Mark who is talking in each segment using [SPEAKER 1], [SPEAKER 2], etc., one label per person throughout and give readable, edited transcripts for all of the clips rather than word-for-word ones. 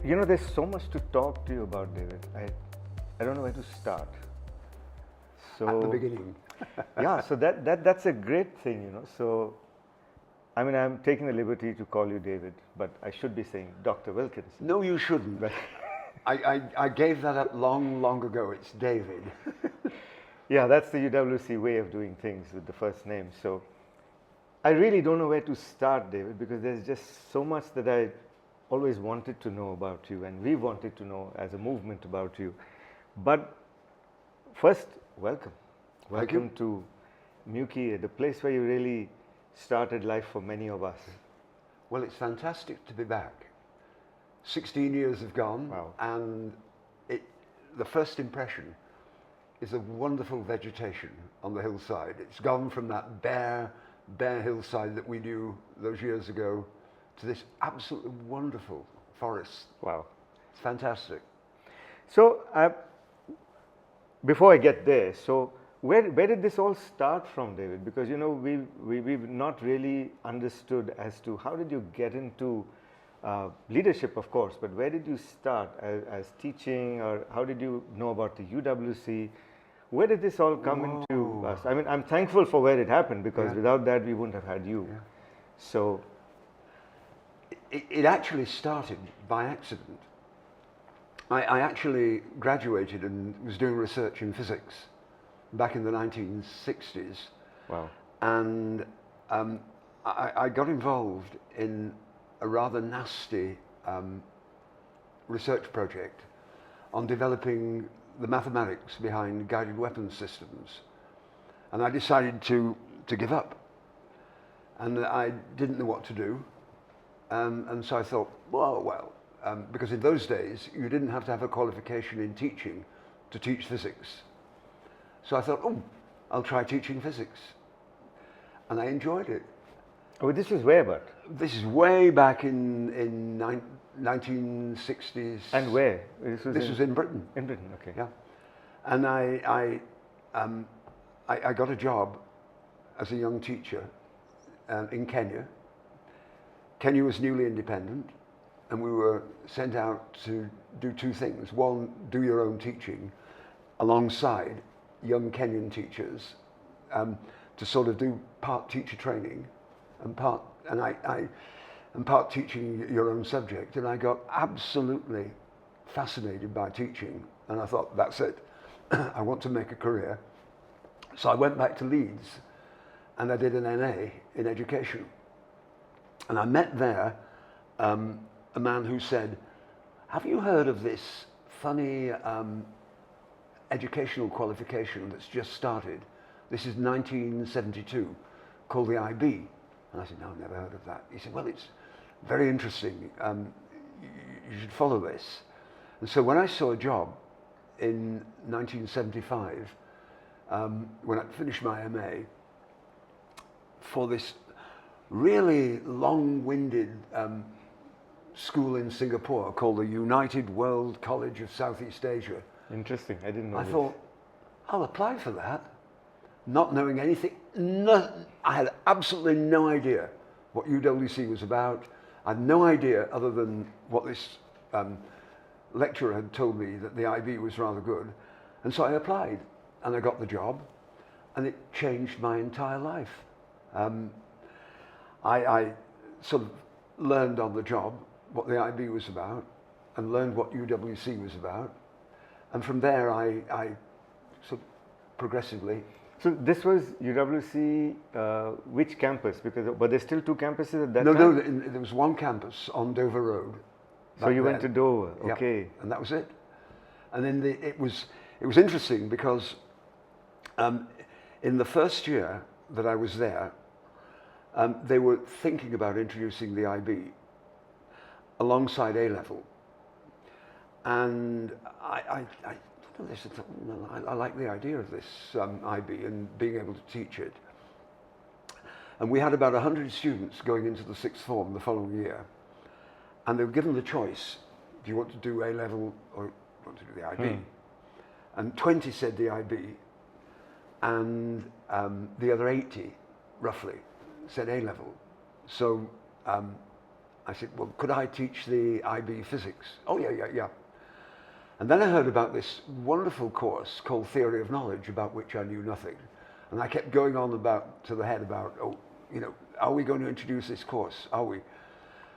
[SPEAKER 1] You know, there's so much to talk to you about, David. I don't know where to start.
[SPEAKER 2] At the
[SPEAKER 1] So,
[SPEAKER 2] beginning.
[SPEAKER 1] yeah, so that's a great thing, you know. So, I mean, I'm taking the liberty to call you David, but I should be saying Dr. Wilkinson.
[SPEAKER 2] No, you shouldn't.
[SPEAKER 1] But
[SPEAKER 2] I gave that up long ago. It's David.
[SPEAKER 1] yeah, that's the UWC way of doing things with the first name. So, I really don't know where to start, David, because there's just so much that I always wanted to know about you, and we wanted to know as a movement about you. But first, welcome.
[SPEAKER 2] Thank you.
[SPEAKER 1] Welcome to Muki, the place where you really started life for many of us.
[SPEAKER 2] Well, it's fantastic to be back. 16 years have gone,
[SPEAKER 1] Wow.
[SPEAKER 2] and the first impression is a wonderful vegetation on the hillside. It's gone from that bare hillside that we knew those years ago to this absolutely wonderful forest.
[SPEAKER 1] Wow.
[SPEAKER 2] It's fantastic.
[SPEAKER 1] So, before I get there, so where did this all start from, David? Because you know we've not really understood as to how did you get into leadership, of course, but where did you start as teaching, or how did you know about the UWC? Where did this all come into us? I mean, I'm thankful for where it happened, because without that we wouldn't have had you.
[SPEAKER 2] Yeah.
[SPEAKER 1] So,
[SPEAKER 2] It actually started by accident. I actually graduated and was doing research in physics back in the 1960s.
[SPEAKER 1] wow.
[SPEAKER 2] And I got involved in a rather nasty research project on developing the mathematics behind guided weapons systems. And I decided to give up. And I didn't know what to do. And so I thought, because in those days you didn't have to have a qualification in teaching to teach physics. So I thought, I'll try teaching physics. And I enjoyed it.
[SPEAKER 1] Oh, this is where, but?
[SPEAKER 2] This is way back in 1960s.
[SPEAKER 1] And where?
[SPEAKER 2] This was in Britain.
[SPEAKER 1] In Britain, okay.
[SPEAKER 2] Yeah. And I got a job as a young teacher in Kenya. Kenya was newly independent, and we were sent out to do two things. One, do your own teaching alongside young Kenyan teachers, to sort of do part teacher training and part teaching your own subject. And I got absolutely fascinated by teaching, and I thought, that's it. I want to make a career. So I went back to Leeds, and I did an NA in education. And I met there a man who said, have you heard of this funny educational qualification that's just started? This is 1972, called the IB. And I said, no, I've never heard of that. He said, well, it's very interesting. You should follow this. And so when I saw a job in 1975, when I finished my MA, for this really long-winded school in Singapore called the United World College of Southeast Asia.
[SPEAKER 1] Interesting. I didn't know
[SPEAKER 2] I
[SPEAKER 1] this.
[SPEAKER 2] thought, I'll apply for that, not knowing anything. I had absolutely no idea what UWC was about. I had no idea, other than what this lecturer had told me, that the IB was rather good. And so I applied, and I got the job, and it changed my entire life. I sort of learned on the job what the IB was about, and learned what UWC was about. And from there, I sort of progressively.
[SPEAKER 1] So this was UWC, which campus? Because were there still two campuses at that
[SPEAKER 2] No,
[SPEAKER 1] time?
[SPEAKER 2] there was one campus on Dover Road.
[SPEAKER 1] So you went to Dover,
[SPEAKER 2] Yeah,
[SPEAKER 1] okay.
[SPEAKER 2] and that was it. And then it was interesting because in the first year that I was there, they were thinking about introducing the IB alongside A-level. And I like the idea of this IB and being able to teach it. And we had about 100 students going into the sixth form the following year. And they were given the choice, do you want to do A-level or do you want to do the IB? And 20 said the IB, and the other 80, roughly, said A-level. So I said, well, could I teach the IB physics? Oh, yeah. And then I heard about this wonderful course called Theory of Knowledge, about which I knew nothing. And I kept going on to the head about, are we going to introduce this course? Are we?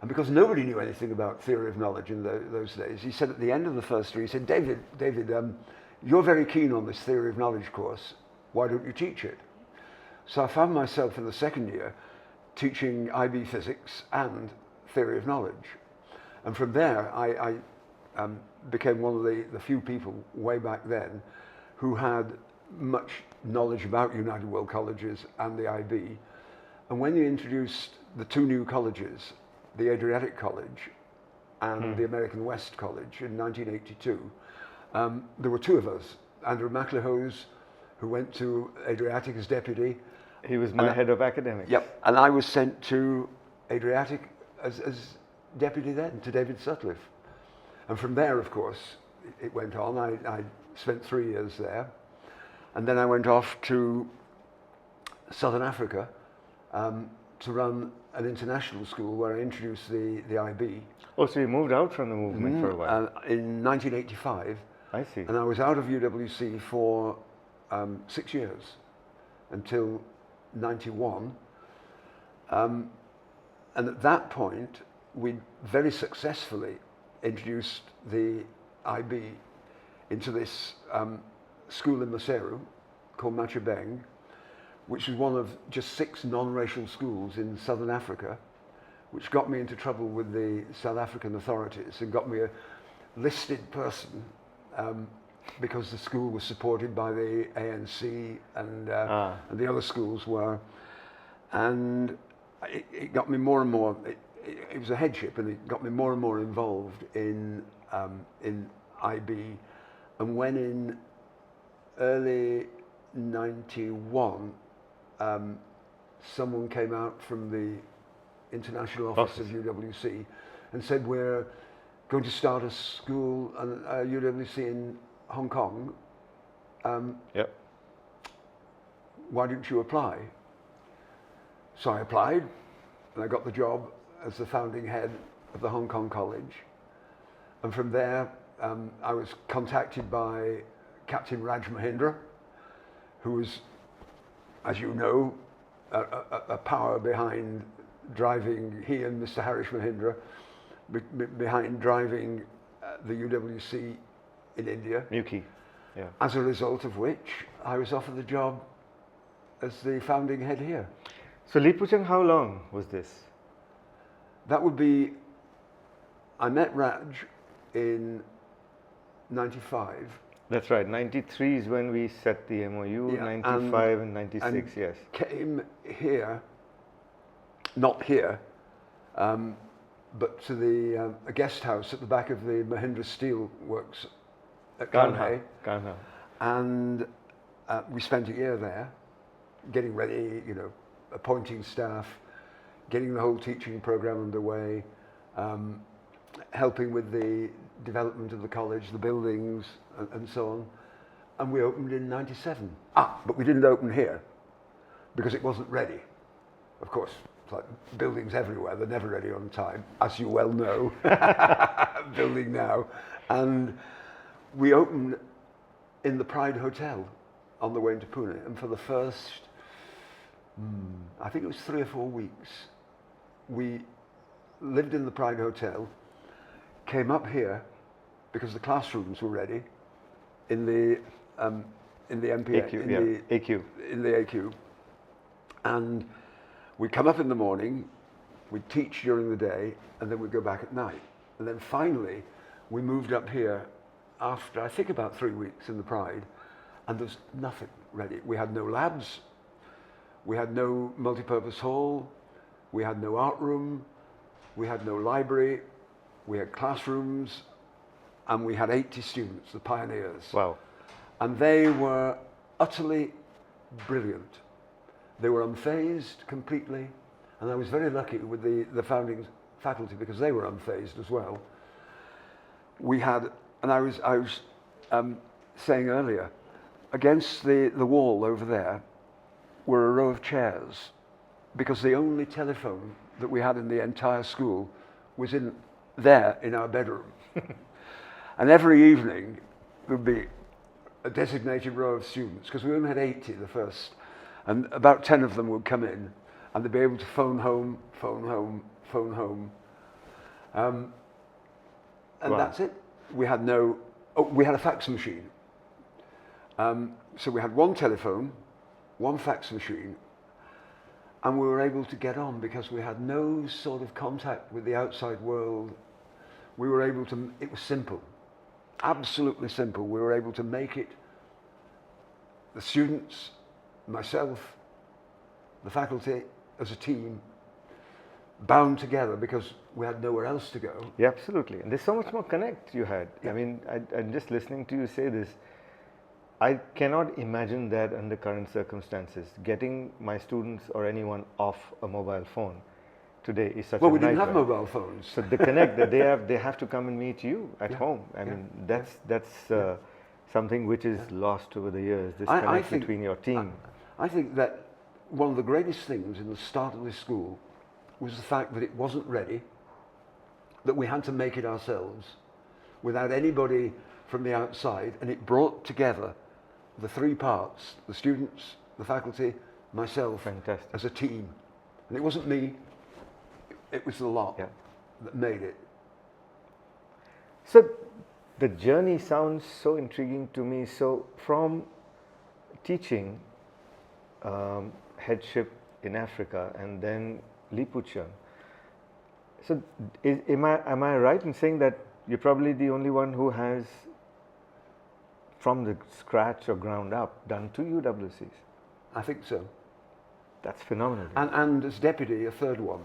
[SPEAKER 2] And because nobody knew anything about theory of knowledge in those days, he said at the end of the first year, he said, David, you're very keen on this theory of knowledge course. Why don't you teach it? So I found myself in the second year teaching IB physics and theory of knowledge. And from there, I became one of the few people way back then who had much knowledge about United World Colleges and the IB. And when you introduced the two new colleges, the Adriatic College and the American West College in 1982, there were two of us. Andrew McLehose, who went to Adriatic as deputy.
[SPEAKER 1] He was my head of academics.
[SPEAKER 2] Yep, and I was sent to Adriatic as deputy then, to David Sutcliffe. And from there, of course, it went on. I spent 3 years there. And then I went off to Southern Africa to run an international school where I introduced the IB.
[SPEAKER 1] Oh, so you moved out from the movement for a while?
[SPEAKER 2] In 1985.
[SPEAKER 1] I see.
[SPEAKER 2] And I was out of UWC for 6 years until 91. And at that point, we very successfully introduced the IB into this school in Maseru called Machibeng, which was one of just 6 non-racial schools in southern Africa, which got me into trouble with the South African authorities and got me a listed person because the school was supported by the ANC and the other schools were. And it got me more and more, it was a headship, and it got me more and more involved in IB. And when in early 91, someone came out from the international office of UWC and said, we're going to start a school, UWC in Hong Kong.
[SPEAKER 1] Yep.
[SPEAKER 2] Why don't you apply? So I applied, and I got the job as the founding head of the Hong Kong College. And from there, I was contacted by Captain Raj Mahindra, who was, as you know, a power behind driving, he and Mr. Harish Mahindra, behind driving the UWC in India.
[SPEAKER 1] Yuki, yeah.
[SPEAKER 2] As a result of which, I was offered the job as the founding head here.
[SPEAKER 1] So Lipuchang, how long was this?
[SPEAKER 2] That would be, I met Raj in 95.
[SPEAKER 1] That's right, 93 is when we set the MOU,
[SPEAKER 2] Yeah,
[SPEAKER 1] 95 and 96, yes.
[SPEAKER 2] Came here, not here, but to the a guest house at the back of the Mahindra Steel Works at Kanhai.
[SPEAKER 1] Kanha.
[SPEAKER 2] And we spent a year there, getting ready, appointing staff, getting the whole teaching program underway, helping with the development of the college, the buildings, and so on. And we opened in 97. But we didn't open here because it wasn't ready. Of course, it's like buildings everywhere, they're never ready on time, as you well know, building now. And we opened in the Pride Hotel on the way into Pune. And for the first, I think it was 3 or 4 weeks, we lived in the Pride Hotel, came up here because the classrooms were ready in the MPA,
[SPEAKER 1] AQ.
[SPEAKER 2] in the AQ, and we'd come up in the morning, we'd teach during the day, and then we'd go back at night. And then finally, we moved up here after I think about 3 weeks in the Pride, and there's nothing ready. We had no labs, we had no multipurpose hall, we had no art room, we had no library, we had classrooms, and we had 80 students, the pioneers.
[SPEAKER 1] Wow.
[SPEAKER 2] And they were utterly brilliant. They were unfazed completely, and I was very lucky with the founding faculty because they were unfazed as well. We had, and I was saying earlier, against the wall over there were a row of chairs because the only telephone that we had in the entire school was in our bedroom. And every evening there'd be a designated row of students, because we only had 80 the first, and about 10 of them would come in, and they'd be able to phone home, phone home, phone home. And
[SPEAKER 1] Wow.
[SPEAKER 2] that's it. We had we had a fax machine. So we had one telephone, one fax machine, and we were able to get on because we had no sort of contact with the outside world. We were able to, it was simple, absolutely simple. We were able to make it, the students, myself, the faculty, as a team, bound together because we had nowhere else to go.
[SPEAKER 1] Yeah, absolutely. And there's so much more connect you had. I mean, I'm just listening to you say this. I cannot imagine that under current circumstances. Getting my students or anyone off a mobile phone today is such a
[SPEAKER 2] Well, we
[SPEAKER 1] nightmare.
[SPEAKER 2] didn't have mobile phones.
[SPEAKER 1] So the connect that they have to come and meet you at home. I mean, that's something which is lost over the years. This
[SPEAKER 2] I
[SPEAKER 1] connect
[SPEAKER 2] think-
[SPEAKER 1] between your team.
[SPEAKER 2] I think that one of the greatest things in the start of this school was the fact that it wasn't ready, that we had to make it ourselves without anybody from the outside, and it brought together the three parts, the students, the faculty, myself,
[SPEAKER 1] Fantastic.
[SPEAKER 2] as a team. And it wasn't me, it was the lot that made it.
[SPEAKER 1] So the journey sounds so intriguing to me. So from teaching headship in Africa and then Lipuchang, so am I right in saying that you're probably the only one who has, from the scratch or ground up, done 2 UWCs?
[SPEAKER 2] I think so.
[SPEAKER 1] That's phenomenal.
[SPEAKER 2] And as deputy, a third one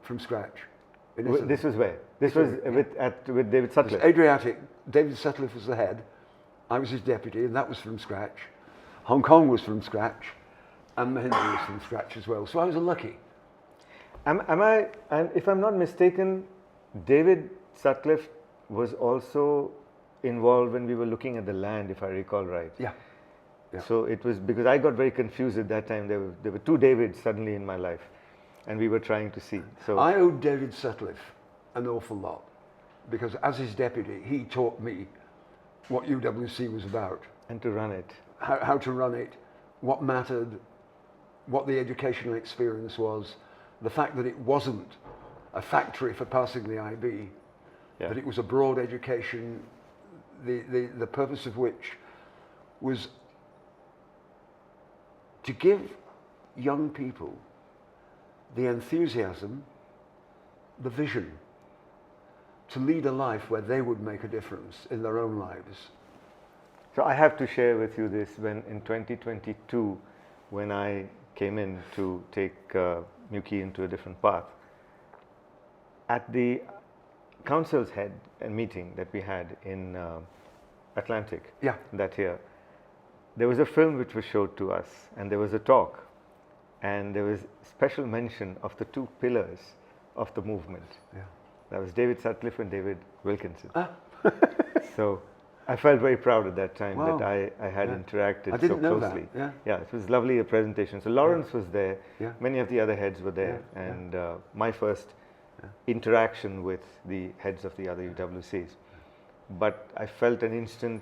[SPEAKER 2] from scratch. in Italy.
[SPEAKER 1] This was where? This was with David
[SPEAKER 2] It was
[SPEAKER 1] Sutcliffe.
[SPEAKER 2] Adriatic. David Sutcliffe was the head. I was his deputy, and that was from scratch. Hong Kong was from scratch, and Mahindra was from scratch as well. So I was lucky.
[SPEAKER 1] And if I'm not mistaken, David Sutcliffe was also involved when we were looking at the land, if I recall right.
[SPEAKER 2] Yeah.
[SPEAKER 1] So it was because I got very confused at that time. There were 2 Davids suddenly in my life, and we were trying to see. So
[SPEAKER 2] I owed David Sutcliffe an awful lot, because as his deputy, he taught me what UWC was about,
[SPEAKER 1] and to run it.
[SPEAKER 2] how to run it, what mattered, what the educational experience was, the fact that it wasn't a factory for passing the IB, that it was a broad education, the purpose of which was to give young people the enthusiasm, the vision, to lead a life where they would make a difference in their own lives.
[SPEAKER 1] So I have to share with you this. When in 2022, when I came in to take Muki into a different path, at the council's head meeting that we had in Atlantic that year, there was a film which was showed to us, and there was a talk, and there was special mention of the 2 pillars of the movement. That was David Sutcliffe and David Wilkinson. So I felt very proud at that time that I had interacted
[SPEAKER 2] I didn't
[SPEAKER 1] so
[SPEAKER 2] know
[SPEAKER 1] closely.
[SPEAKER 2] that.
[SPEAKER 1] It was lovely a presentation. So Lawrence was there, many of the other heads were there, and my first interaction with the heads of the other UWCs. But I felt an instant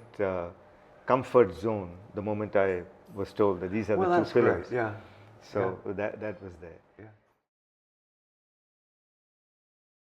[SPEAKER 1] comfort zone the moment I was told that these are the 2 pillars.
[SPEAKER 2] Great.
[SPEAKER 1] So that was there.